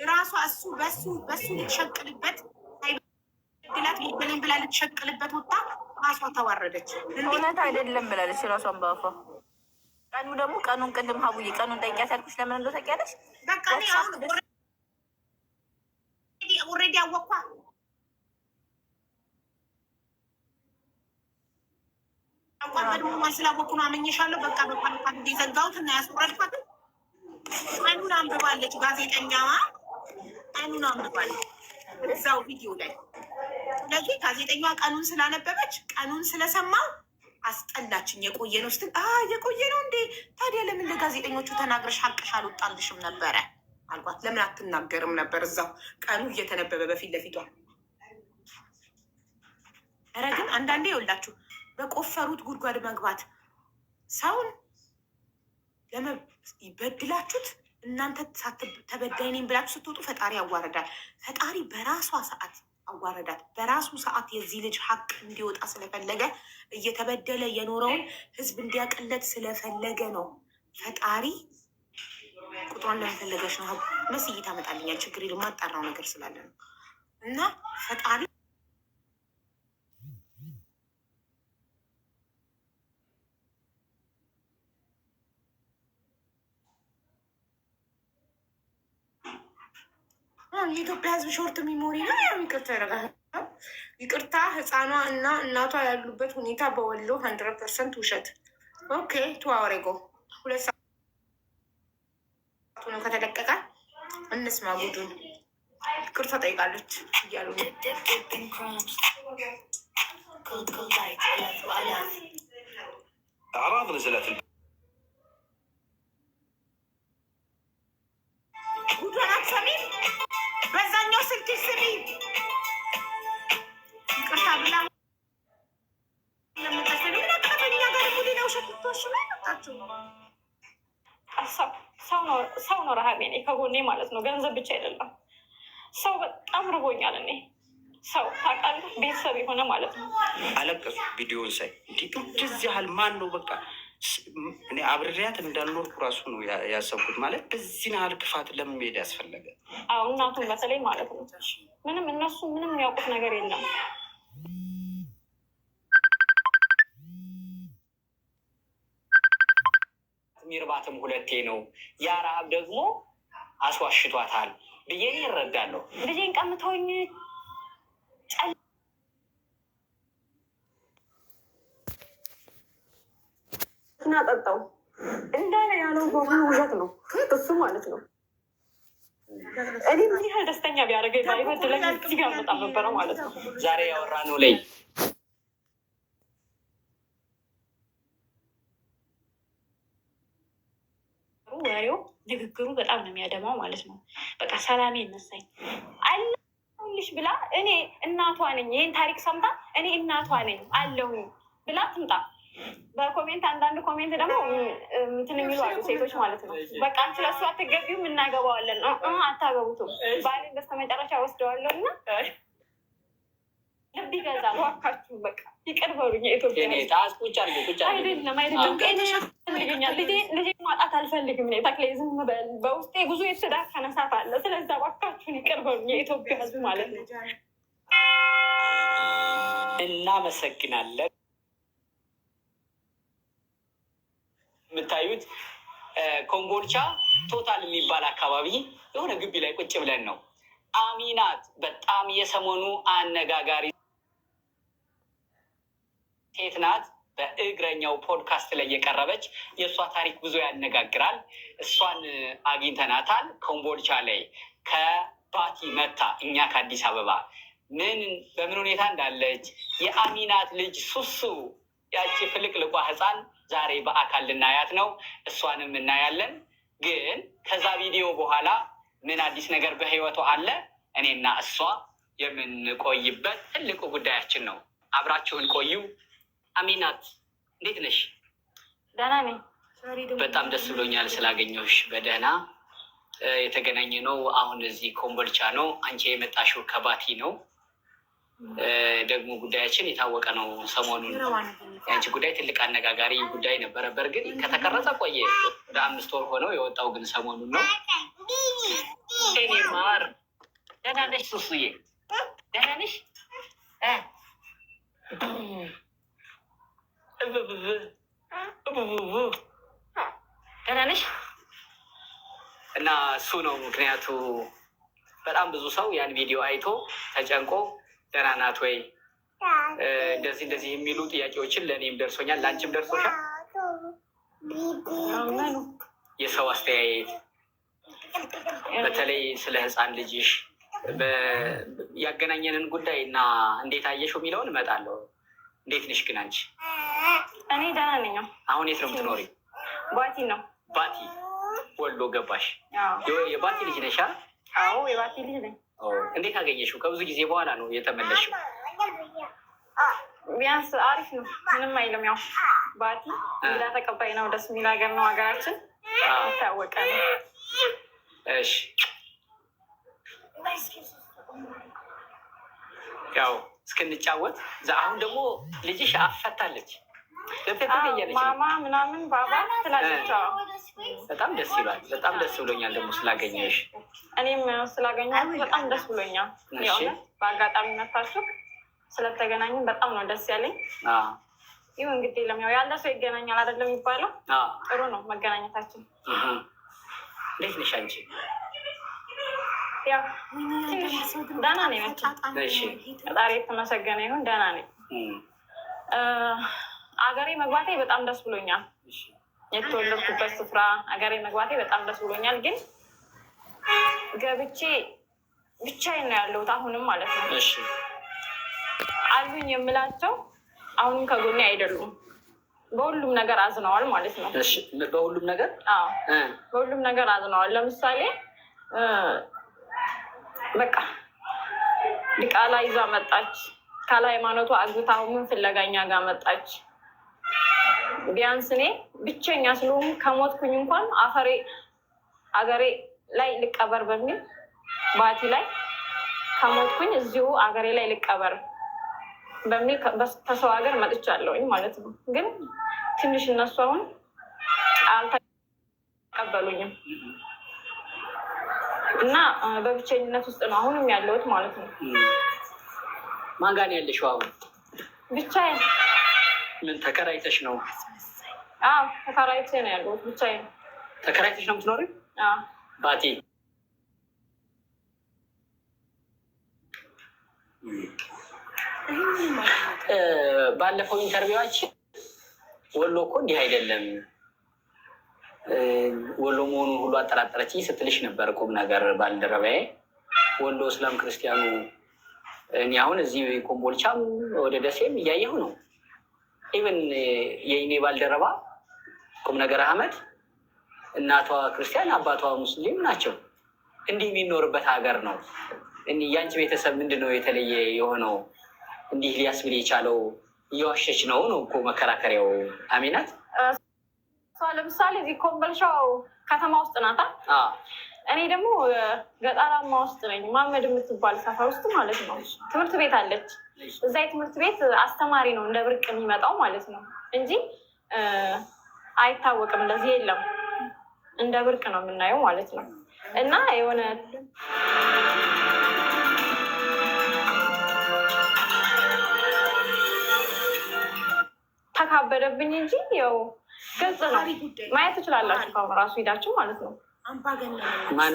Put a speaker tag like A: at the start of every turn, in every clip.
A: ራሷ እሱ በሱ ልትሸቅልበት ሳይበድላት ሊበለኝ ብላ ልትሸቅልበት ወጣ። ራሷ ተዋረደች።
B: እውነት አይደለም ብላለች ራሷን በአፏ። ቀኑ ደግሞ ቀኑን ቅድም ሀቡዬ ቀኑን ጠይቂያት ያልኩሽ ለምን እንደው ታውቂያለሽ?
A: በቃ እኔ አሁን ኦልሬዲ አወቅኳ። ቀድሞ ስላወቅኩ ነው አመኘሻለሁ። በቃ በቃ ዘጋሁት እና ያስወረድኳት። ቀኑን አንብባለች ጋዜጠኛዋ፣ ቀኑን አንብባለች እዛው ቪዲዮ ላይ። ስለዚህ ጋዜጠኛዋ ቀኑን ስላነበበች ቀኑን ስለሰማው አስጠላችኝ። የቆየ ነው ስትል የቆየ ነው እንዴ? ታዲያ ለምን ለጋዜጠኞቹ ተናግረሽ ሀቅሽ አልወጣልሽም ነበረ አልኳት። ለምን አትናገርም ነበር? እዛው ቀኑ እየተነበበ በፊት ለፊቷ። ኧረ ግን አንዳንዴ ይኸውላችሁ በቆፈሩት ጉድጓድ መግባት ሰውን በድላችሁት እናንተ ተበዳይ ነኝ ብላችሁ ስትወጡ ፈጣሪ ያዋረዳል። ፈጣሪ በራሷ ሰዓት አዋረዳት። በራሱ ሰዓት የዚህ ልጅ ሀቅ እንዲወጣ ስለፈለገ እየተበደለ የኖረውን ህዝብ እንዲያቅለት ስለፈለገ ነው። ፈጣሪ ቁጥሯን ለመፈለገች ነው። መስዬ ታመጣልኛል። ችግር የማጣራው ነገር ስላለ ነው። እና ፈጣሪ የኢትዮጵያ ህዝብ ሾርት ሚሞሪ ነው። ያው ይቅርታ ያደርጋል። ይቅርታ ህፃኗ እና እናቷ ያሉበት ሁኔታ በወሎ 100% ውሸት። ኦኬ ቱዋሬጎ 2 ሰዓት ነው ከተለቀቀ እንስማ ጉዱን። ይቅርታ ጠይቃለች እያሉ ነው።
C: أعراض نزلت
A: ጉዱን አትሰሚም? በዛኛው ስልክሽ ስሚ። ይቅርታ ብላ ለምታሰሉ ምናቀበኛ ጋር ሙሉ ነው ሸክቶሽ ነው ያመጣችው።
D: ሰው ነው ረሃቤ እኔ ከጎኔ ማለት ነው። ገንዘብ ብቻ አይደለም። ሰው በጣም ርቦኛል። እኔ ሰው ታውቃለህ፣ ቤተሰብ የሆነ ማለት ነው።
C: አለቀሱ ቪዲዮን ሳይ እንዲህ እንደዚህ ያህል ማን ነው በቃ እኔ አብሬያት እንዳልኖርኩ ራሱ ነው ያሰብኩት። ማለት በዚህ ያህል ክፋት ለምን መሄድ ያስፈለገ?
D: አዎ እናቱን በተለይ ማለት ነው። ምንም እነሱ ምንም የሚያውቁት ነገር የለም።
E: ሚርባትም ሁለቴ ነው። ያ ረሀብ ደግሞ አስዋሽቷታል ብዬ ይረዳለሁ።
D: ልጄን ቀምተውኝ እናጠጣው እንዳለ ያለው በሙሉ ውሸት ነው እሱ ማለት ነው። እኔ ምን ያህል ደስተኛ ቢያደርገኝ ባይበድለኝ እዚህ ጋር በጣም ነበረ ማለት ነው።
E: ዛሬ ያወራነው ላይ
D: ወሬው ንግግሩ በጣም ነው የሚያደማው ማለት ነው። በቃ ሰላሜ ይነሳኝ አለሁልሽ ብላ እኔ እናቷ ነኝ ይህን ታሪክ ሰምታ እኔ እናቷ ነኝ አለሁኝ ብላ ትምጣ። በኮሜንት አንዳንድ ኮሜንት ደግሞ እንትን የሚሉ አሉ ሴቶች ማለት ነው። በቃ አንቺ ለሱ አትገቢውም እናገባዋለን። አታገቡትም ባሌን በስተመጨረሻ ወስደዋለሁ እና ልብ ይገዛል። እባካችሁ በቃ ይቅር በሉኝ። የኢትዮጵያ አይደለም ልጄ ማጣት አልፈልግም። እኔ ተክሌ ዝም በል። በውስጤ ብዙ የተዳፈነ እሳት አለ። ስለዛ እባካችሁን ይቅር በሉኝ የኢትዮጵያ ሕዝብ ማለት ነው።
E: እናመሰግናለን። የምታዩት ኮምቦልቻ ቶታል የሚባል አካባቢ የሆነ ግቢ ላይ ቁጭ ብለን ነው። አሚናት በጣም የሰሞኑ አነጋጋሪ ሴት ናት። በእግረኛው ፖድካስት ላይ የቀረበች የእሷ ታሪክ ብዙ ያነጋግራል። እሷን አግኝተናታል። ኮምቦልቻ ላይ ከባቲ መታ እኛ ከአዲስ አበባ በምን ሁኔታ እንዳለች የአሚናት ልጅ ሱሱ ያቺ ፍልቅልቋ ህፃን ዛሬ በአካል ልናያት ነው። እሷንም እናያለን። ግን ከዛ ቪዲዮ በኋላ ምን አዲስ ነገር በህይወቷ አለ? እኔና እሷ የምንቆይበት ትልቁ ጉዳያችን ነው። አብራችሁን ቆዩ። አሚናት እንዴት ነሽ?
D: ደህና ነኝ።
E: በጣም ደስ ብሎኛል ስላገኘሁሽ። በደህና የተገናኘ ነው። አሁን እዚህ ኮምቦልቻ ነው። አንቺ የመጣሽው ከባቲ ነው። ደግሞ ጉዳያችን የታወቀ ነው። ሰሞኑን የአንቺ ጉዳይ ትልቅ አነጋጋሪ ጉዳይ ነበረ። በእርግጥ ከተቀረጸ ቆየ፣ ወደ 5 ወር ሆነው የወጣው ግን ሰሞኑን ነው። እኔ ማር ነሽ ሱሱዬ? ደህና ነሽ? ደህና ነሽ? እና እሱ ነው ምክንያቱ። በጣም ብዙ ሰው ያን ቪዲዮ አይቶ ተጨንቆ ደህና ናት ወይ እንደዚህ እንደዚህ የሚሉ ጥያቄዎችን ለእኔም ደርሶኛል፣ ለአንቺም ደርሶሻል። የሰው አስተያየት በተለይ ስለ ሕፃን ልጅሽ ያገናኘንን ጉዳይ እና እንዴት አየሽው የሚለውን እመጣለሁ። እንዴት ነሽ ግን አንቺ?
D: እኔ ደህና ነኝ።
E: አሁን የት ነው የምትኖሪ?
D: ባቲ ነው።
E: ባቲ ወሎ ገባሽ? የባቲ ልጅ ነሽ?
D: አዎ የባቲ ልጅ ነኝ።
E: እንዴት አገኘሽው? ከብዙ ጊዜ በኋላ ነው የተመለሽው።
D: ቢያንስ አሪፍ ነው፣ ምንም አይልም። ያው ባቲ እንግዳ ተቀባይ ነው፣ ደስ የሚል ሀገር ነው። ሀገራችን ይታወቀ ነው።
E: እሺ ያው እስክንጫወት አሁን ደግሞ ልጅሽ አፈታለች፣
D: ማማ ምናምን ባባ ትላለች።
E: በጣም ደስ ይላል። በጣም ደስ ብሎኛል ደግሞ ስላገኘሽ።
D: እኔም ስላገኘሁ በጣም ደስ ብሎኛል። የእውነት በአጋጣሚ መታችሁ ስለተገናኘን በጣም ነው ደስ ያለኝ። ይሁን እንግዲህ ለሚያው ያለ ሰው ይገናኛል አይደለም የሚባለው። ጥሩ ነው መገናኘታችን።
E: እንዴት ነሽ አንቺ?
D: ያው ትንሽ ደህና ነኝ። ፈጣሪ የተመሰገነ ይሁን ደህና ነኝ። አገሬ መግባቴ በጣም ደስ ብሎኛል። የተወለድኩበት ስፍራ አገሬ መግባቴ በጣም ደስ ብሎኛል። ግን ገብቼ ብቻዬን ነው ያለሁት አሁንም ማለት ነው። አሉኝ የምላቸው አሁንም ከጎኔ አይደሉም። በሁሉም ነገር አዝነዋል ማለት ነው።
E: በሁሉም ነገር
D: በሁሉም ነገር አዝነዋል። ለምሳሌ በቃ ዲቃላ ይዛ መጣች፣ ካለ ሃይማኖቱ አግብታ ምን ፍለጋኛ ጋር መጣች። ቢያንስ እኔ ብቸኛ ስለሆኑ ከሞትኩኝ እንኳን አገሬ ላይ ልቀበር በሚል ባቲ ላይ ከሞትኩኝ እዚሁ አገሬ ላይ ልቀበር በሚል ከሰው ሀገር መጥቻለሁኝ ማለት ነው። ግን ትንሽ እነሱ አሁን አልተቀበሉኝም እና በብቸኝነት ውስጥ ነው አሁንም ያለሁት ማለት ነው።
E: ማን ጋር ነው ያለሽው አሁን?
D: ብቻዬን።
E: ምን ተከራይተሽ ነው?
D: አዎ ተከራይቼ ነው ያለሁት ብቻዬን።
E: ተከራይተሽ ነው የምትኖሪው? ባቲ ባለፈው ኢንተርቪዋችን ወሎ እኮ እንዲህ አይደለም ወሎ መሆኑን ሁሉ አጠራጠረች ስትልሽ ነበር። ቁም ነገር ባልደረባዬ ወሎ እስላም ክርስቲያኑ እኔ አሁን እዚህ ኮምቦልቻም ወደ ደሴም እያየሁ ነው። ኢቨን የእኔ ባልደረባ ቁም ነገር አህመድ እናቷ ክርስቲያን አባቷ ሙስሊም ናቸው። እንዲህ የሚኖርበት ሀገር ነው። ያንቺ ቤተሰብ ምንድን ነው የተለየ የሆነው? እንዲህ ሊያስብል የቻለው እየዋሸች ነው እኮ መከራከሪያው። አሚናት
D: ለምሳሌ እዚህ ኮምቦልቻው ከተማ ውስጥ ናታ። እኔ ደግሞ ገጠራማ ውስጥ ነኝ። ማመድ የምትባል ሰፈር ውስጥ ማለት ነው። ትምህርት ቤት አለች። እዛ የትምህርት ቤት አስተማሪ ነው እንደ ብርቅ የሚመጣው ማለት ነው እንጂ አይታወቅም። እንደዚህ የለም። እንደ ብርቅ ነው የምናየው ማለት ነው። እና የሆነ ተካበደብኝ እንጂ ያው ግልጽ ነው። ማየት ትችላላችሁ ከአሁን ራሱ ሂዳችሁ ማለት ነው።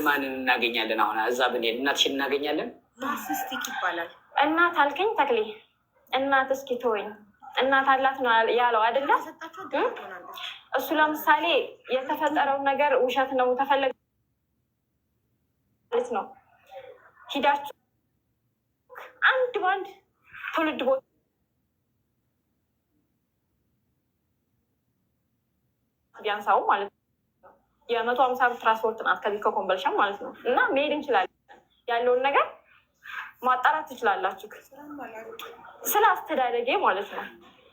E: ማን እናገኛለን? አሁን እዛ ብንሄድ እናትሽን እናገኛለን።
A: ናርሲስቲክ ይባላል።
D: እናት አልከኝ ተክሌ፣ እናት እስኪ ተወኝ። እናት አላት ነው ያለው አይደለም? እሱ ለምሳሌ የተፈጠረውን ነገር ውሸት ነው ተፈለገ ነው። ሂዳችሁ አንድ ባንድ ትውልድ ቦታ ቢያንሳው ማለት ነው። 150 ብር ትራንስፖርት ናት ከዚህ ከኮምቦልቻ ማለት ነው። እና መሄድ እንችላለን። ያለውን ነገር ማጣራት ትችላላችሁ። ስለ አስተዳደጌ ማለት ነው።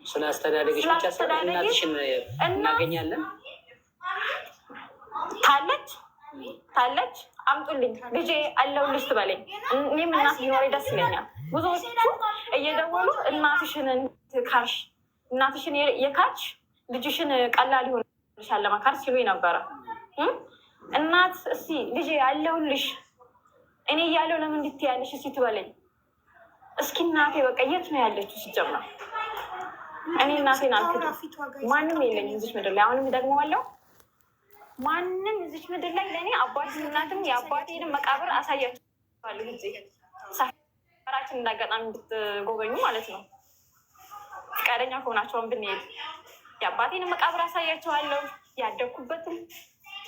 E: ስለ አስተዳደግሽ ብቻ እናትሽን እናገኛለን። ታለች አምጡልኝ ልጄ አለሁልሽ ትበለኝ። እኔም እናት ቢኖረኝ ደስ ይለኛል። ብዙዎቹ እየደወሉ እናትሽን ካሽ እናትሽን የካች ልጅሽን ቀላል ይሆንልሻል ለመካር ሲሉ ነበረ። እናት እስኪ ልጄ አለሁልሽ
D: እኔ እያለሁ ለምን እንድትያለሽ እስኪ ትበለኝ እስኪ። እናቴ በቃ የት ነው ያለችው? ሲጀምር እኔ እናቴን አልክድም። ማንም የለኝም እዚች ምድር ላይ። አሁንም ደግመዋለሁ፣ ማንም እዚች ምድር ላይ ለእኔ አባቴን እናትም የአባቴንም መቃብር አሳያችኋለሁ። ጊዜ ሰፈራችን እንዳጋጣሚ እንድትጎበኙ ማለት ነው። ፈቃደኛ ከሆናቸውን ብንሄድ የአባቴንም መቃብር አሳያችኋለሁ። ያደግኩበትም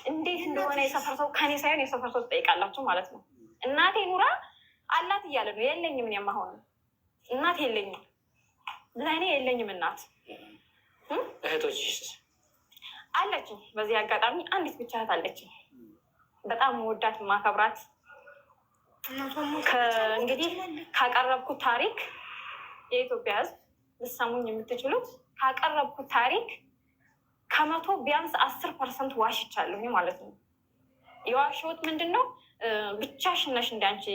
D: እንዴት እንደሆነ የሰፈር ሰው ከኔ ሳይሆን የሰፈር ሰው ትጠይቃላችሁ ማለት ነው። እናቴ ኑራ አላት እያለ ነው። የለኝም፣ እኔም አሁን እናት የለኝም፣ ለእኔ የለኝም እናት።
E: እህቶች
D: አለችኝ። በዚህ አጋጣሚ አንዲት ብቻ እህት አለችኝ፣ በጣም መወዳት ማከብራት። እንግዲህ ካቀረብኩት ታሪክ የኢትዮጵያ ሕዝብ ልሰሙኝ የምትችሉት ካቀረብኩት ታሪክ ከመቶ ቢያንስ 10% ዋሽቻለሁ ማለት ነው። የዋሽሁት ምንድን ነው? ብቻሽን ነሽ እንደ አንቺ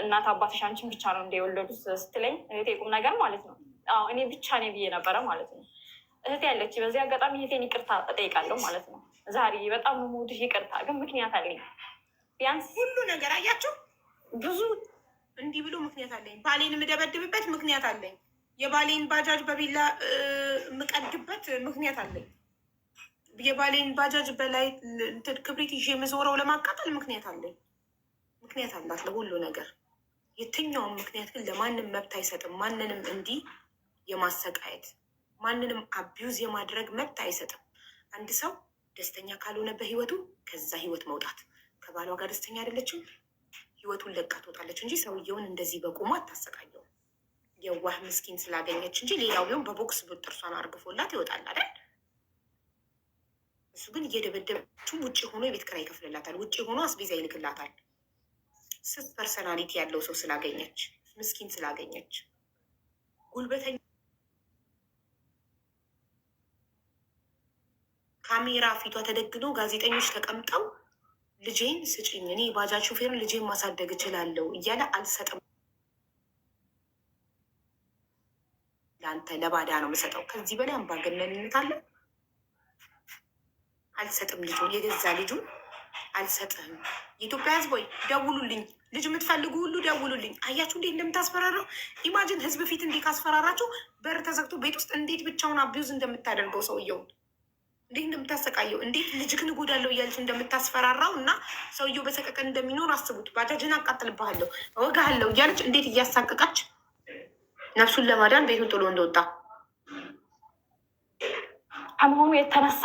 D: እናት አባትሽ አንቺን ብቻ ነው እንደወለዱት ስትለኝ እህቴ ቁም ነገር ማለት ነው። አዎ እኔ ብቻ ነኝ ብዬ ነበረ ማለት ነው። እህቴ ያለች በዚህ አጋጣሚ እህቴን ይቅርታ እጠይቃለሁ ማለት ነው። ዛሬ በጣም የምወድሽ ይቅርታ፣ ግን ምክንያት አለኝ። ቢያንስ
A: ሁሉ ነገር አያቸው ብዙ እንዲህ ብሎ ምክንያት አለኝ። ባሌን የምደበድብበት ምክንያት አለኝ። የባሌን ባጃጅ በቢላ የምቀድበት ምክንያት አለኝ። የባሌን ባጃጅ በላይ ክብሪት ይዤ የምዞረው ለማቃጠል ምክንያት አለኝ። ምክንያት አላት ለሁሉ ነገር። የትኛውም ምክንያት ግን ለማንም መብት አይሰጥም። ማንንም እንዲህ የማሰቃየት ማንንም አቢዩዝ የማድረግ መብት አይሰጥም። አንድ ሰው ደስተኛ ካልሆነ በህይወቱ ከዛ ህይወት መውጣት። ከባሏ ጋር ደስተኛ አይደለችም፣ ህይወቱን ለቃ ትወጣለች እንጂ ሰውየውን እንደዚህ በቁሙ አታሰቃየው። የዋህ ምስኪን ስላገኘች እንጂ ሌላው ቢሆን በቦክስ ጥርሷን አርግፎላት ይወጣል አይደል? እሱ ግን እየደበደበችው ውጭ ሆኖ የቤት ኪራይ ይከፍልላታል፣ ውጭ ሆኖ አስቤዛ ይልክላታል። ስስ ፐርሰናሊቲ ያለው ሰው ስላገኘች፣ ምስኪን ስላገኘች፣ ጉልበተኛ ካሜራ ፊቷ ተደግኖ ጋዜጠኞች ተቀምጠው ልጄን ስጭኝ፣ እኔ ባጃጅ ሹፌርን ልጄን ማሳደግ እችላለሁ እያለ አልሰጥም፣ ለአንተ ለባዳ ነው የምሰጠው። ከዚህ በላይ አምባገነንነት አለ? አልሰጥም፣ ልጁን የገዛ ልጁን አልሰጥህም። የኢትዮጵያ ሕዝብ ወይ ደውሉልኝ፣ ልጅ የምትፈልጉ ሁሉ ደውሉልኝ። አያችሁ እንዴት እንደምታስፈራራው? ኢማጅን ሕዝብ ፊት እንዴት ካስፈራራችሁ፣ በር ተዘግቶ ቤት ውስጥ እንዴት ብቻውን አቢዩዝ እንደምታደርገው ሰውየውን እንዴት እንደምታሰቃየው፣ እንዴት ልጅክን እጎዳለሁ እያለች እንደምታስፈራራው እና ሰውየው በሰቀቀን እንደሚኖር አስቡት። ባጃጅን አቃጥልብሃለሁ እወጋሃለሁ እያለች እንዴት እያሳቀቃች ነፍሱን ለማዳን ቤቱን ጥሎ እንደወጣ
D: ከመሆኑ የተነሳ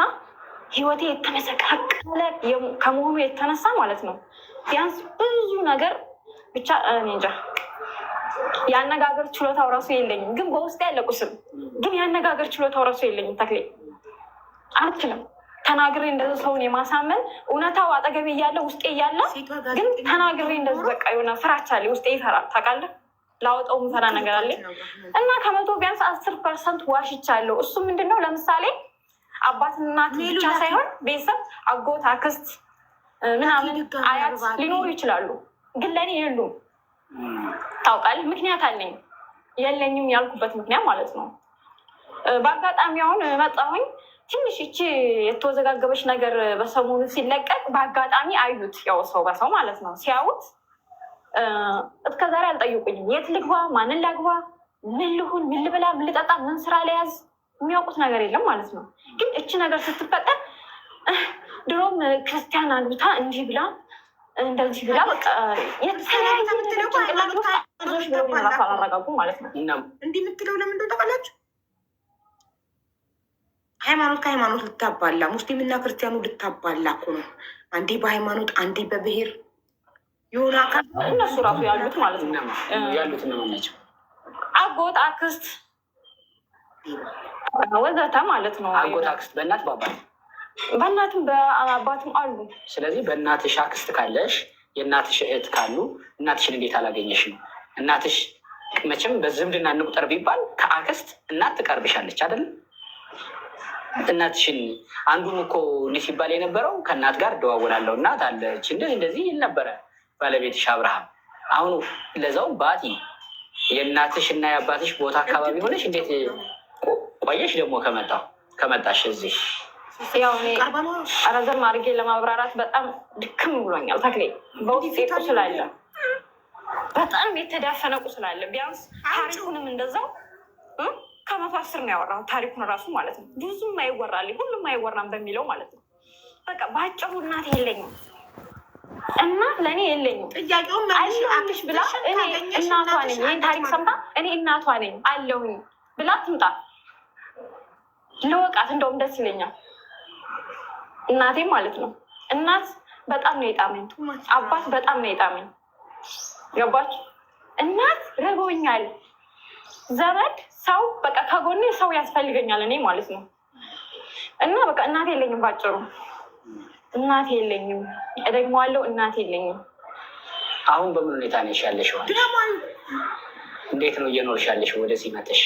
D: ህይወቴ የተመሰቃቀለ ከመሆኑ የተነሳ ማለት ነው። ቢያንስ ብዙ ነገር ብቻ እኔ እንጃ የአነጋገር ችሎታው ራሱ የለኝም፣ ግን በውስጥ ያለ ቁስል ግን የአነጋገር ችሎታው ራሱ የለኝም። ተክሌ አልችልም ተናግሬ እንደዚህ ሰውን የማሳመን እውነታው አጠገቤ እያለ ውስጤ እያለ ግን ተናግሬ እንደዚህ በቃ የሆነ ፍራቻ አለ ውስጤ ይፈራል። ታውቃለህ፣ ላወጣው ምፈራ ነገር አለ እና ከመቶ ቢያንስ 10% ዋሽቻለሁ። እሱ ምንድነው? ለምሳሌ አባትና እናት ብቻ ሳይሆን ቤተሰብ፣ አጎት፣ አክስት ምናምን አያት ሊኖሩ ይችላሉ፣ ግን ለእኔ የሉም። ታውቃለህ፣ ምክንያት አለኝ። የለኝም ያልኩበት ምክንያት ማለት ነው። በአጋጣሚ አሁን መጣሁኝ። ትንሽ ይቺ የተወዘጋገበች ነገር በሰሞኑ ሲለቀቅ በአጋጣሚ አዩት። ያው ሰው በሰው ማለት ነው። ሲያዩት እስከዛሬ አልጠየቁኝም። የት ልግባ፣ ማንን ላግባ፣ ምን ልሁን፣ ምን ልብላ፣ ምን ልጠጣ፣ ምን ስራ ለያዝ የሚያውቁት ነገር የለም ማለት ነው። ግን እቺ ነገር ስትፈጠር ድሮም ክርስቲያን አግብታ እንዲህ ብላ እንደዚህ ብላ በቃ የተለያዩ ጭንቅላቶች ብሎ ራሱ አላረጋጉ ማለት ነው።
A: እንዲህ የምትለው ለምን እንደው ታውቃላችሁ? ሃይማኖት ከሃይማኖት ልታባላ፣ ሙስሊምና ክርስቲያኑ ልታባላ እኮ ነው። አንዴ በሃይማኖት አንዴ በብሔር የሆነ አካል
D: እነሱ ራሱ ያሉት ማለት ነው።
E: ያሉት እነማን ናቸው?
D: አጎት፣ አክስት ወዘተ ማለት ነው።
E: አጎት፣ አክስት በእናት በአባት
D: በእናትም በአባትም አሉ።
E: ስለዚህ በእናትሽ አክስት ካለሽ የእናትሽ እህት ካሉ እናትሽን እንዴት አላገኘሽ ነው? እናትሽ መቼም በዝምድና እንቁጠር ቢባል ከአክስት እናት ትቀርብሻለች አይደለም? እናትሽን አንዱም እኮ እንዲህ ሲባል የነበረው ከእናት ጋር እደዋወላለሁ እናት አለች እንደዚህ እንደዚህ ይል ነበረ ባለቤትሽ አብርሃም። አሁኑ ለዛው ባቲ የእናትሽ እና የአባትሽ ቦታ አካባቢ ሆነሽ እንዴት ቆየሽ? ደግሞ ከመጣሽ እዚህ
D: ያው እኔ ረዘም አድርጌ ለማብራራት በጣም ድክም ብሎኛል። ተክሌ በውስጤ ቁስል አለ፣ በጣም የተዳፈነ ቁስል አለ። ቢያንስ ታሪኩንም እንደዛው ከ110 ነው ያወራው ታሪኩን ራሱ ማለት ነው። ብዙም አይወራልኝ፣ ሁሉም አይወራም በሚለው ማለት ነው። በቃ በአጭሩ እናት የለኝም፣ እናት ለእኔ የለኝም። አለሁልሽ ብላ እኔ እናቷ ነኝ፣ ይህን ታሪክ ሰምታ እኔ እናቷ ነኝ አለሁኝ ብላ ትምጣ፣ ልወቃት፣ እንደውም ደስ ይለኛል። እናቴ ማለት ነው። እናት በጣም ነው የጣመኝ፣ አባት በጣም ነው የጣመኝ። ገባች? እናት ረቦኛል፣ ዘመድ ሰው በቃ ከጎኔ ሰው ያስፈልገኛል እኔ ማለት ነው። እና በቃ እናት የለኝም፣ ባጭሩ እናት የለኝም። እደግመዋለሁ፣ እናት የለኝም።
E: አሁን በምን ሁኔታ ነሽ ያለሽው? እንዴት ነው እየኖርሽ ያለሽው? ወደዚህ መተሽ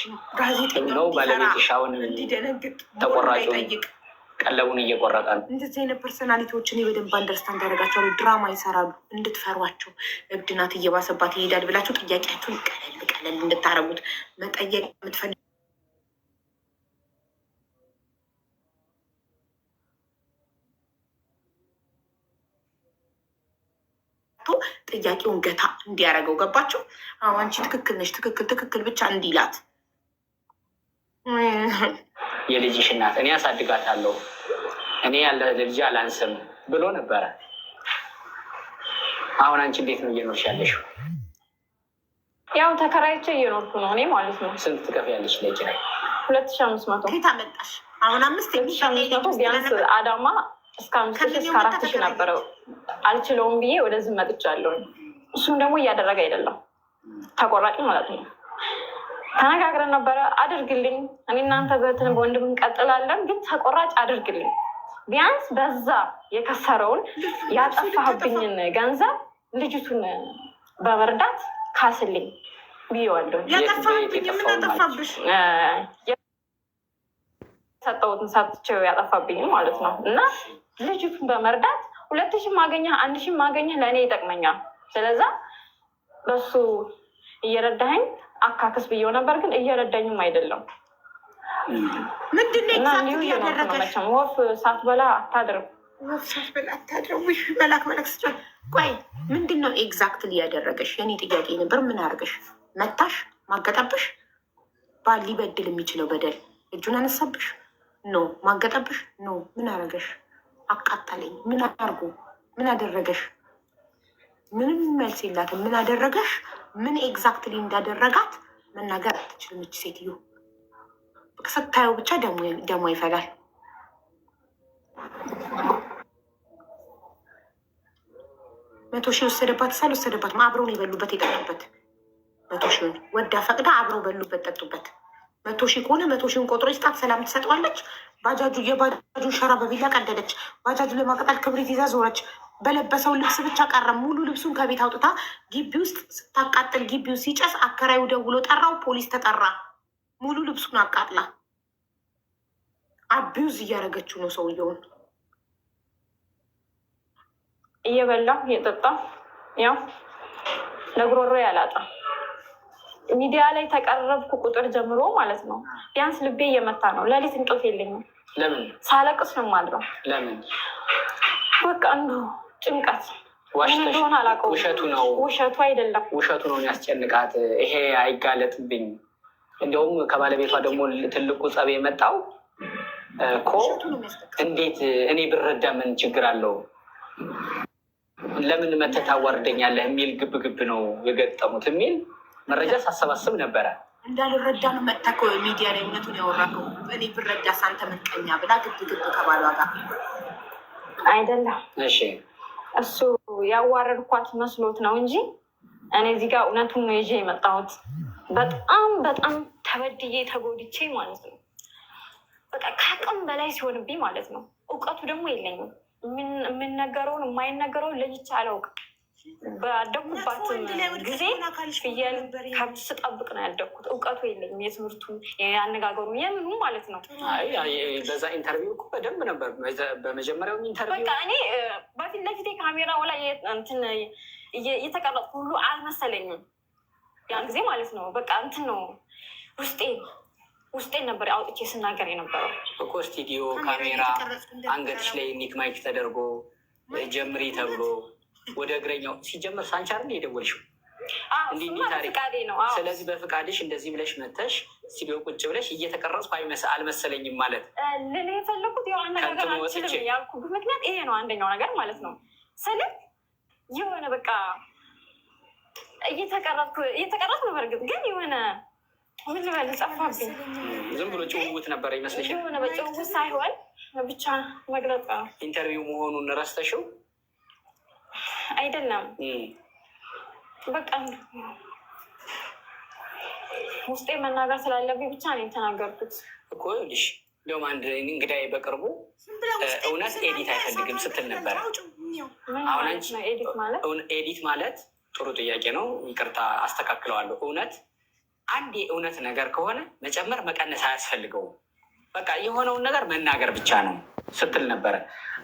E: ነው ባለቤትሽ አሁን ተቆራጩ ቀለቡን እየቆረጠ ነው?
A: እንደዚህ አይነት ፐርሶናሊቲዎችን በደንብ አንደርስታንድ ያደርጋቸዋል። ድራማ ይሰራሉ እንድትፈሯቸው። እብድ ናት እየባሰባት ይሄዳል ብላችሁ ጥያቄያችሁን ቀለል ቀለል እንድታረጉት መጠየቅ የምትፈልጉ ጥያቄውን ገታ እንዲያደርገው። ገባችሁ? አንቺ ትክክል ነሽ፣ ትክክል ብቻ እንዲላት
E: የልጅሽ እናት እኔ አሳድጋታለሁ፣ እኔ ያለ ልጅ አላንስም ብሎ ነበረ። አሁን አንቺ እንዴት ነው እየኖርሽ ያለሽው?
D: ያው ተከራይቼ እየኖርኩ ነው እኔ ማለት ነው።
E: ስንት ትከፍያለሽ ለኪራይ?
D: 2500
A: ከየት አመጣሽ? አሁን
D: 2500 ቢያንስ አዳማ እስከ 5000 እስከ 4000 ነበረው። አልችለውም ብዬ ወደዚህ መጥቻለሁ። እሱም ደግሞ እያደረገ አይደለም፣ ተቆራጭ ማለት ነው። ተነጋግረን ነበረ፣ አድርግልኝ፣ እኔ እናንተ በትን በወንድም እንቀጥላለን፣ ግን ተቆራጭ አድርግልኝ፣ ቢያንስ በዛ የከሰረውን ያጠፋህብኝን ገንዘብ ልጅቱን በመርዳት ካስልኝ ብዬዋለሁ። ሰጠሁትን ሰጥቼው ያጠፋብኝም ማለት ነው። እና ልጅቱን በመርዳት 2000 ማገኘህ 1000 ማገኘህ ለእኔ ይጠቅመኛል። ስለዛ በሱ እየረዳኸኝ አካክስ ብዬው ነበር፣ ግን እየረዳኝም አይደለም።
A: ምንድነው
D: ኤግዛክትሊ እያደረገሽ? ወፍ ሳትበላ አታድርም።
A: ወፍ ሳትበላ አታድርም። መላክ ስጫ። ቆይ ምንድነው ኤግዛክትሊ እያደረገሽ? የኔ ጥያቄ ነበር። ምን አድርገሽ? መታሽ? ማገጠብሽ? ባል ሊበድል የሚችለው በደል እጁን አነሳብሽ? ኖ። ማገጠብሽ? ኖ። ምን አደረገሽ? አቃጠለኝ። ምን አድርጎ? ምን አደረገሽ? ምንም መልስ የላትም። ምን አደረገሽ? ምን ኤግዛክትሊ እንዳደረጋት መናገር አትችልም እች ሴትዮ። ስታየው ብቻ ደሞ ይፈላል። መቶ ሺህ ወሰደባት ሳልወሰደባትም አብረው ነው የበሉበት የጠጡበት። 100,000 ወዳ ፈቅዳ አብረው በሉበት ጠጡበት። 100,000 ከሆነ 100,000 ቆጥሮ ስጣት፣ ሰላም ትሰጠዋለች። የባጃጁን ሸራ በቢላ ቀደደች። ባጃጁ ለማቀጣል ክብሪት ይዛ ዞረች። በለበሰው ልብስ ብቻ ቀረ። ሙሉ ልብሱን ከቤት አውጥታ ግቢ ውስጥ ስታቃጥል፣ ግቢው ሲጨስ አከራዩ ደውሎ ጠራው። ፖሊስ ተጠራ። ሙሉ ልብሱን አቃጥላ አቢዩዝ እያደረገችው ነው ሰውየውን።
D: እየበላ እየጠጣ ያው ለጉሮሮ ያላጣ ሚዲያ ላይ ተቀረብኩ ቁጥር ጀምሮ ማለት ነው ቢያንስ ልቤ እየመታ ነው። ሌሊት እንቅልፍ የለኝም።
E: ለምን?
D: ሳለቅስ ነው የማድረው።
E: ለምን?
D: በቃ አንዱ ጭንቀት
E: እንደሆነ አላውቀውም። ውሸቱ ነው።
D: ውሸቱ አይደለም፣
E: ውሸቱ ነው የሚያስጨንቃት። ይሄ አይጋለጥብኝ። እንዲያውም ከባለቤቷ ደግሞ ትልቁ ጸብ የመጣው እኮ እንዴት እኔ ብረዳ ምን ችግር አለው፣ ለምን መተህ ታዋርደኛለህ የሚል ግብግብ ነው የገጠሙት የሚል መረጃ ሳሰባስብ ነበረ።
A: እንዳልረዳ ነው መታ ሚዲያ ላይ እውነቱን ያወራከው። እኔ ብረዳ ሳንተ ምቀኛ ብላ ግብግብ ከባሏ ጋር
D: አይደለም።
E: እሺ
D: እሱ ያዋረድኳት መስሎት ነው እንጂ እኔ እዚህ ጋር እውነቱን ነው ይዤ የመጣሁት። በጣም ተበድዬ ተጎድቼ ማለት ነው። በቃ ከአቅም በላይ ሲሆንብኝ ማለት ነው። እውቀቱ ደግሞ የለኝም። የምንነገረውን የማይነገረውን ለይቼ አላውቅም። ባደኩባትም ጊዜ ፍየል ከብት ስጠብቅ ነው ያደኩት። እውቀቱ የለኝም። የትምህርቱ የአነጋገሩ የምኑ ማለት ነው።
E: በዛ ኢንተርቪው እኮ በደንብ ነበር። በመጀመሪያው ኢንተርቪው
D: በቃ እኔ በፊት ለፊቴ ካሜራው ላይ እንትን እየተቀረጥኩ ሁሉ አልመሰለኝም ያን ጊዜ ማለት ነው። በቃ እንትን ነው ውስጤ ውስጤን ነበር አውጥቼ ስናገር የነበረው
E: እኮ ስቱዲዮ ካሜራ አንገትሽ ላይ ኒክ ማይክ ተደርጎ ጀምሪ ተብሎ ወደ እግረኛው ሲጀመር ሳንቻ አይደል የደወልሽው? እንዲህ ታሪክ
D: ነው።
E: ስለዚህ በፍቃድሽ እንደዚህ ብለሽ መተሽ ስቱዲዮ ቁጭ ብለሽ እየተቀረጽኩ አልመሰለኝም ማለት
D: ልል የፈለኩት ያው አነጋገር አልችልም ያልኩበት ምክንያት ይሄ ነው። አንደኛው ነገር ማለት ነው ስለ የሆነ በቃ እየተቀረጽኩ ነው። በእርግጥ ግን የሆነ ምን ልበል ጠፋብኝ።
E: ዝም ብሎ ጭውውት ነበር ይመስልሻል?
D: የሆነ በጭውውት ሳይሆን ብቻ መግለጽ ነው።
E: ኢንተርቪው መሆኑን ረስተሽው
D: አይደለም በቃ ውስጤ መናገር ስላለብኝ ብቻ ነው የተናገርኩት
E: እኮ። ይኸውልሽ እንዲያውም አንድ እንግዳዬ በቅርቡ እውነት ኤዲት አይፈልግም ስትል ነበረ። አሁን አንቺ ኤዲት ማለት ጥሩ ጥያቄ ነው፣ ይቅርታ አስተካክለዋለሁ። እውነት አንድ የእውነት ነገር ከሆነ መጨመር መቀነስ አያስፈልገውም። በቃ የሆነውን ነገር መናገር ብቻ ነው ስትል ነበረ።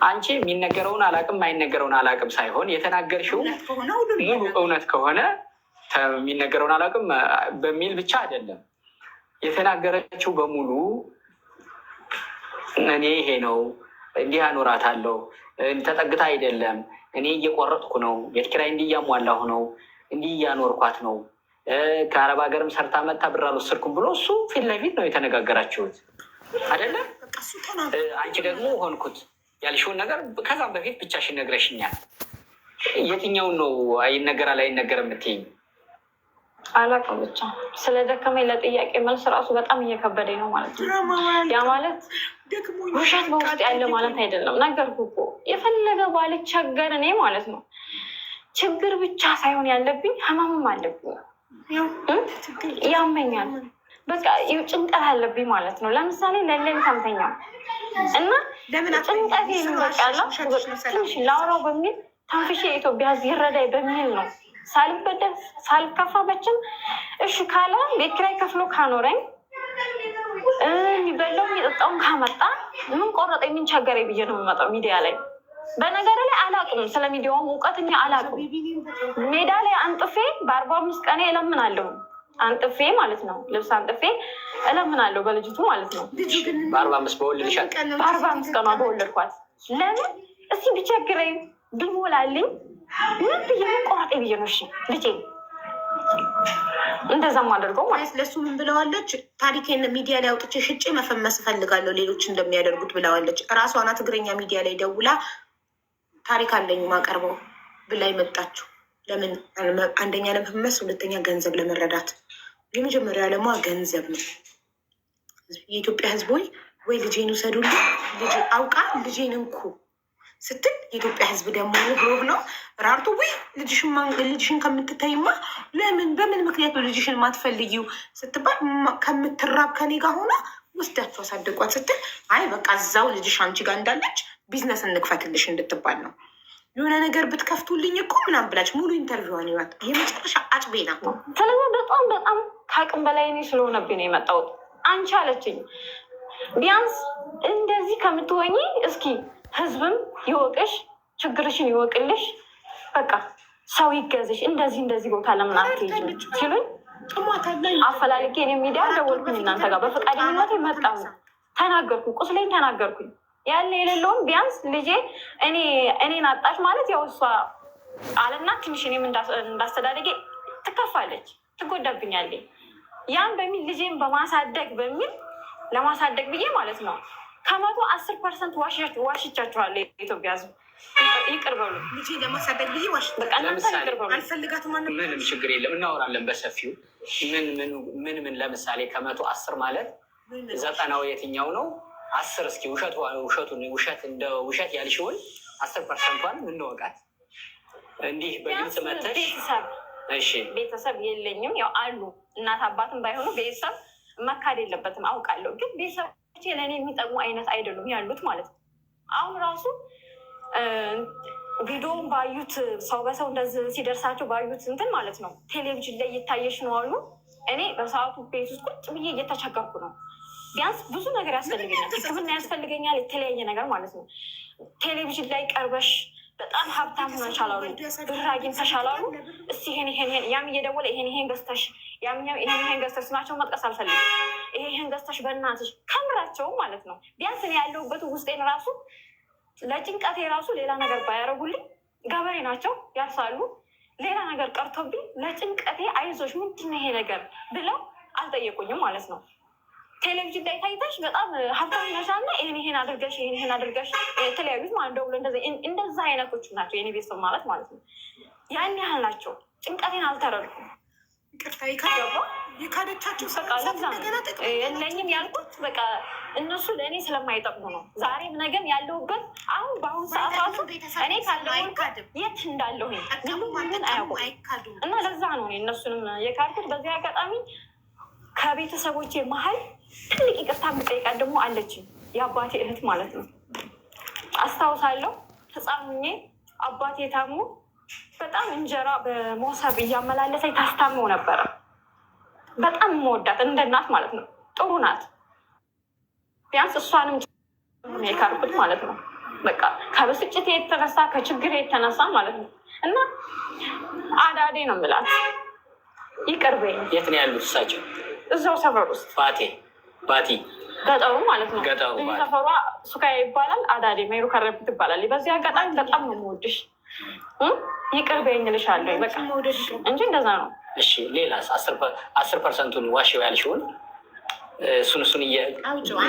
E: አንቺ የሚነገረውን አላቅም የማይነገረውን አላቅም ሳይሆን የተናገርሽው ሙሉ እውነት ከሆነ የሚነገረውን አላቅም በሚል ብቻ አይደለም የተናገረችው በሙሉ እኔ ይሄ ነው እንዲህ አኖራታለሁ፣ ተጠግታ አይደለም እኔ እየቆረጥኩ ነው፣ ቤት ኪራይ እንዲህ እያሟላሁ ነው፣ እንዲህ እያኖርኳት ነው፣ ከአረብ ሀገርም ሰርታ መታ ብር አልወሰድኩም ብሎ እሱ ፊት ለፊት ነው የተነጋገራችሁት አይደለም። አንቺ ደግሞ ሆንኩት ያልሽውን ነገር ከዛም በፊት ብቻሽን ነግረሽኛል። የትኛውን ነው አይነገራል አይነገርም የምትይኝ?
D: አላውቅም። ብቻ ስለደከመኝ ለጥያቄ መልስ ራሱ በጣም እየከበደኝ ነው ማለት ነው። ያ ማለት ውሸት በውስጥ ያለ ማለት አይደለም። ነገርኩ እኮ የፈለገ ባልቸገር እኔ ማለት ነው ችግር ብቻ ሳይሆን ያለብኝ ህመምም አለብኝ፣ ያመኛል፣ በቃ ጭንቀት አለብኝ ማለት ነው። ለምሳሌ ለሌን ከምተኛ እና ጭንቀት በቃ ትንሽ ላውራው በሚል ተንፍሼ የኢትዮጵያ ሕዝብ ይረዳይ በሚል ነው ሳልበደል ሳልከፋ በችም እሺ ካለ ቤት ኪራይ ከፍሎ ካኖረኝ የሚበላው የሚጠጣውን ካመጣ ምን ቆረጠኝ ምን ቸገረኝ ብዬ ነው የምመጣው ሚዲያ ላይ። በነገር ላይ አላውቅም፣ ስለ ሚዲያውም እውቀትኛ አላውቅም። ሜዳ ላይ አንጥፌ በ45 ቀኔ እለምናለሁ፣ አንጥፌ ማለት ነው ልብስ አንጥፌ እለምናለሁ በልጅቱ ማለት ነው።
E: በ45 በወለድሻት
D: በ45 ቀኗ በወለድኳት ለምን እስኪ ቢቸግረኝ ቢሞላልኝ ምን ብዬ ምን ቆረጠኝ ብዬ ነው እሺ ልጄ እንደዛም አደርገው ማለት
A: ለሱ ምን ብለዋለች? ታሪኬን ሚዲያ ላይ አውጥቼ ሽጬ መፈመስ እፈልጋለሁ ሌሎች እንደሚያደርጉት ብለዋለች። እራሷ ናት ትግረኛ ሚዲያ ላይ ደውላ ታሪክ አለኝ ማቀርበው ብላ ይመጣችው። ለምን? አንደኛ ለመፈመስ፣ ሁለተኛ ገንዘብ ለመረዳት። የመጀመሪያ ዓለሟ ገንዘብ ነው። የኢትዮጵያ ሕዝብ ወይ ልጄን ውሰዱልኝ፣ ልጅ አውቃ ልጄን እንኩ ስትል የኢትዮጵያ ሕዝብ ደግሞ ሮብ ነው ራርቶ ወይ ልጅሽን ከምትተይማ ለምን በምን ምክንያት ነው ልጅሽን ማትፈልጊው ስትባል ከምትራብ ከኔ ጋር ሆና ወስዳችሁ አሳድቋት ስትል አይ በቃ እዛው ልጅሽ አንቺ ጋር እንዳለች ቢዝነስ እንክፈትልሽ እንድትባል ነው። የሆነ ነገር ብትከፍቱልኝ እኮ ምናምን ብላች ሙሉ ኢንተርቪዋን ይዋት የመጨረሻ አጭቤ ናት።
D: ስለዚህ በጣም ከአቅም በላይ እኔ ስለሆነብኝ ነው የመጣሁት። አንቺ አለችኝ ቢያንስ እንደዚህ ከምትወኝ እስኪ ህዝብም ይወቅሽ፣ ችግርሽን ይወቅልሽ፣ በቃ ሰው ይገዝሽ፣ እንደዚህ ቦታ ለምን አትሄጂም ሲሉኝ አፈላልጌ እኔ ሚዲያ ደወልኩኝ። እናንተ ጋር በፈቃደኝነቴ መጣሁ፣ ተናገርኩኝ፣ ቁስሌን ተናገርኩኝ። ያለ የሌለውን ቢያንስ ልጄ እኔን አጣች ማለት ያው እሷ አለና ትንሽ እኔም እንዳስተዳደጌ ትከፋለች፣ ትጎዳብኛለች። ያን በሚል ልጄን በማሳደግ በሚል ለማሳደግ ብዬ ማለት ነው 110% ዋሽቻችኋለሁ። የኢትዮጵያ ሕዝብ ይቅር በሉ።
A: ልጄ ለማሳደግ ብዬ
D: በቃ እናንተ ይቅር በሉ።
A: አልፈልጋትም።
E: ምንም ችግር የለም፣ እናወራለን በሰፊው። ምን ለምሳሌ 110 ማለት 90 የትኛው ነው? 10 እስኪ ውሸት እንደ ውሸት ያልሽውን 10%ን እንወቃት። እንዲህ በግልጽ መተሽ
D: ቤተሰብ የለኝም ያው አሉ እናት አባትም ባይሆኑ ቤተሰብ መካድ የለበትም አውቃለሁ። ግን ቤተሰብ ለእኔ የሚጠቅሙ አይነት አይደሉም ያሉት ማለት ነው። አሁን ራሱ ቪዲዮውን ባዩት ሰው በሰው እንደዚህ ሲደርሳቸው ባዩት እንትን ማለት ነው ቴሌቪዥን ላይ እየታየሽ ነው አሉ። እኔ በሰዓቱ ቤት ውስጥ ቁጭ ብዬ እየተቸገርኩ ነው። ቢያንስ ብዙ ነገር ያስፈልገኛል፣ ሕክምና ያስፈልገኛል፣ የተለያየ ነገር ማለት ነው። ቴሌቪዥን ላይ ቀርበሽ በጣም ሀብታም ሆነሻል አሉ፣ ብር አግኝተሻል አሉ። እስኪ ይሄን ያም እየደወለ ይሄን ገዝተሽ ያም ይሄን ገዝተሽ ስማቸው መጥቀስ አልፈልግም። ይሄን ገዝተሽ በእናትሽ ከምራቸው ማለት ነው። ቢያንስ እኔ ያለሁበት ውስጤን ራሱ ለጭንቀቴ ራሱ ሌላ ነገር ባያደርጉልኝ፣ ገበሬ ናቸው ያርሳሉ። ሌላ ነገር ቀርቶብኝ ለጭንቀቴ አይዞሽ ምንድን ነው ይሄ ነገር ብለው አልጠየቁኝም ማለት ነው። ቴሌቪዥን ላይ ታይተሽ በጣም ሀብታም ነሻና ይሄን አድርገሽ ይሄን አድርገሽ የተለያዩት ማለት ደውሎ እንደዛ አይነቶች ናቸው የኔ ቤተሰብ ማለት ነው። ያን ያህል ናቸው። ጭንቀቴን አልተረዱም።
A: የካደቻቸው
D: የለኝም ያልኩት በቃ እነሱ ለእኔ ስለማይጠቅሙ ነው። ዛሬም ነገም ያለሁበት አሁን በአሁኑ ሰዓት ራሱ እኔ ካለሁበት የት እንዳለሁኝ ምን አያውቁም። እና ለዛ ነው እነሱንም የካድኩት። በዚህ አጋጣሚ ከቤተሰቦቼ መሀል ትልቅ ይቅርታ የምጠይቃት ደግሞ አለችኝ፣ የአባቴ እህት ማለት ነው። አስታውሳለሁ ህፃኑኜ አባቴ ታሞ በጣም እንጀራ በሞሰብ እያመላለሰኝ ታስታመው ነበረ። በጣም መወዳት እንደ እናት ማለት ነው። ጥሩ ናት። ቢያንስ እሷንም የካድኩት ማለት ነው። በቃ ከብስጭት የተነሳ ከችግር የተነሳ ማለት ነው። እና አዳዴ ነው የምላት ይቅር በይኝ።
E: የት ነው ያሉት እሳቸው?
D: እዛው ሰፈር ውስጥ
E: ባቲ
D: ገጠሩ ማለት ነው። ሰፈሯ ሱካያ ይባላል። አዳዴ ሜሩ ከረብ ትባላል። በዚህ አጋጣሚ በጣም ነው የምወድሽ፣ ይቅር በይኝ እልሻለሁ በቃ እንጂ እንደዛ ነው።
E: እሺ ሌላስ? 10%ን ዋሽው ያልሽውን እሱን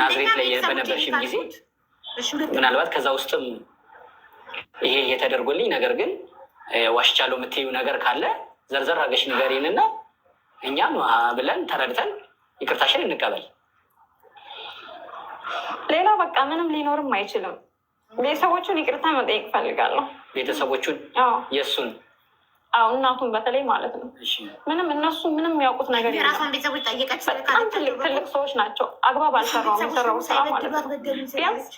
E: ናዝሬት ላይ በነበርሽም ጊዜ ምናልባት ከዛ ውስጥም ይሄ የተደርጎልኝ ነገር ግን ዋሽቻለሁ የምትይው ነገር ካለ ዘርዘር አድርገሽ ንገሪንና እኛም ብለን ተረድተን ይቅርታሽን እንቀበል።
D: ሌላ በቃ ምንም ሊኖርም አይችልም። ቤተሰቦቹን ይቅርታ መጠየቅ ፈልጋለሁ።
E: ቤተሰቦቹን የእሱን
D: እናቱን በተለይ ማለት ነው። ምንም እነሱ ምንም የሚያውቁት ነገር በጣም ትልቅ ሰዎች ናቸው። አግባብ አልሰራውም የሰራው ስራ ማለት ነው። ቢያንስ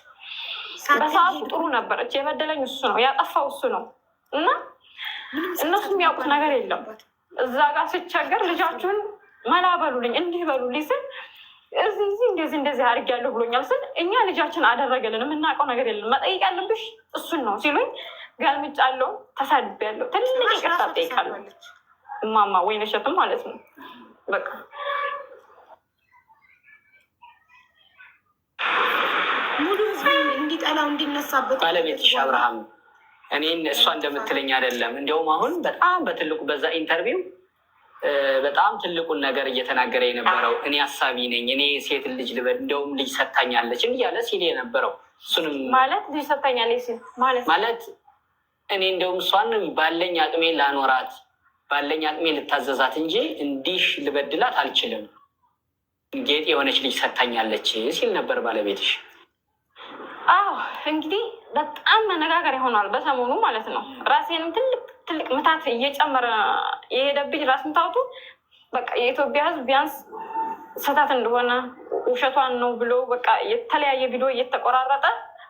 D: በሰዓቱ ጥሩ ነበረች። የበደለኝ እሱ ነው፣ ያጠፋው እሱ ነው። እና እነሱ የሚያውቁት ነገር የለም። እዛ ጋር ስቸገር ልጃችሁን መላ በሉልኝ እንዲህ በሉልኝ ስል እዚህ እንደዚህ አድርጊያለሁ ብሎኛል ስል እኛ ልጃችን አደረገልን የምናውቀው ነገር የለም። መጠየቅ ያለብሽ እሱን ነው ሲሉኝ ገልምጫለሁ፣ ተሳድቤያለሁ። ትልቅ ይቅርታ ጠይቃለሁ። እማማ ወይነሸትም ማለት ነው። በቃ
A: ሙሉ ህዝብ እንዲጠላው እንዲነሳበት
E: ባለቤትሽ አብርሃም እኔን እሷ እንደምትለኝ አይደለም። እንዲያውም አሁን በጣም በትልቁ በዛ ኢንተርቪው በጣም ትልቁን ነገር እየተናገረ የነበረው እኔ አሳቢ ነኝ፣ እኔ ሴት ልጅ ልበል፣ እንዲያውም ልጅ ሰታኛለች እያለ ሲል የነበረው እሱንም
D: ማለት ልጅ ሰታኛለች ሲል
E: ማለት እኔ እንደውም እሷን ባለኝ አቅሜ ላኖራት ባለኝ አቅሜ ልታዘዛት እንጂ እንዲህ ልበድላት አልችልም፣ ጌጥ የሆነች ልጅ ሰታኛለች ሲል ነበር ባለቤትሽ።
D: አዎ እንግዲህ በጣም መነጋገር ይሆናል በሰሞኑ ማለት ነው። ራሴንም ትልቅ ምታት እየጨመረ የሄደብኝ ራስ ምታቱ በቃ የኢትዮጵያ ሕዝብ ቢያንስ ስህተት እንደሆነ ውሸቷን ነው ብሎ በቃ የተለያየ ቪዲዮ እየተቆራረጠ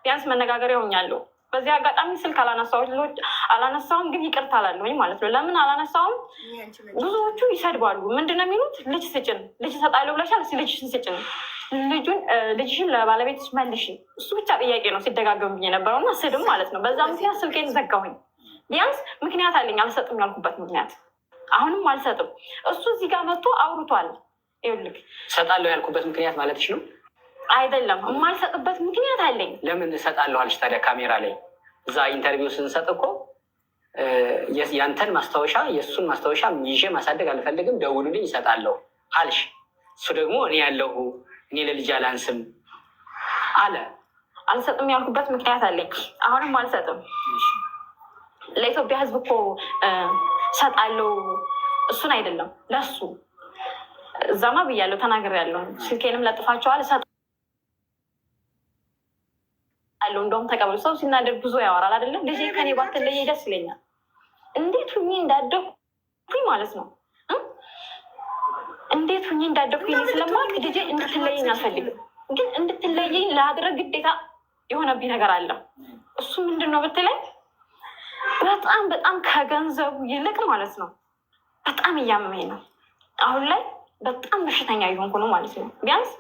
D: ቢያንስ መነጋገር ይሆኛለሁ። በዚህ አጋጣሚ ስልክ አላነሳውም፣ ግን ይቅርታ አላለሁኝ ማለት ነው። ለምን አላነሳውም? ብዙዎቹ ይሰድባሉ። ምንድነው የሚሉት? ልጅ ስጭን፣ ልጅ እሰጣለሁ ብለሻል፣ ልጅሽን ስጭን፣ ልጅሽን ለባለቤትሽ መልሽ። እሱ ብቻ ጥያቄ ነው ሲደጋገሙብኝ የነበረው እና ስድም ማለት ነው። በዛ ምክንያት ስልኬን ዘጋሁኝ። ቢያንስ ምክንያት አለኝ አልሰጥም ያልኩበት ምክንያት። አሁንም አልሰጥም። እሱ እዚህ ጋር መጥቶ አውርቷል። ይኸውልህ
E: እሰጣለሁ ያልኩበት ምክንያት ማለትሽ ነው?
D: አይደለም፣ የማልሰጥበት ምክንያት አለኝ።
E: ለምን እሰጣለሁ አልሽ ታዲያ? ካሜራ ላይ እዛ ኢንተርቪው ስንሰጥ እኮ ያንተን ማስታወሻ የእሱን ማስታወሻ ይዤ ማሳደግ አልፈልግም፣ ደውሉልኝ እሰጣለሁ አልሽ። እሱ ደግሞ እኔ ያለሁ እኔ ለልጅ አላንስም አለ።
D: አልሰጥም ያልኩበት ምክንያት አለኝ። አሁንም አልሰጥም። ለኢትዮጵያ ሕዝብ እኮ ሰጣለሁ እሱን አይደለም ለሱ እዛማ ብያለሁ፣ ተናግሬያለሁ። ስልኬንም ለጥፋቸዋል። እሰጣለሁ እንደውም ተቀበሉ። ሰው ሲናደድ ብዙ ያወራል አይደለም? ልጄ ከኔ ባትለየ ደስ ይለኛል። እንዴት ሁኜ እንዳደኩኝ ማለት ነው። እንዴት ሁኜ እንዳደኩኝ ስለማውቅ ልጄ እንድትለየኝ አልፈልግም። ግን እንድትለየኝ ለአድረግ ግዴታ የሆነብኝ ነገር አለ። እሱ ምንድን ነው ብትለኝ በጣም ከገንዘቡ ይልቅ ማለት ነው በጣም እያመመኝ ነው። አሁን ላይ በጣም በሽተኛ እየሆንኩ ነው ማለት ነው። ቢያንስ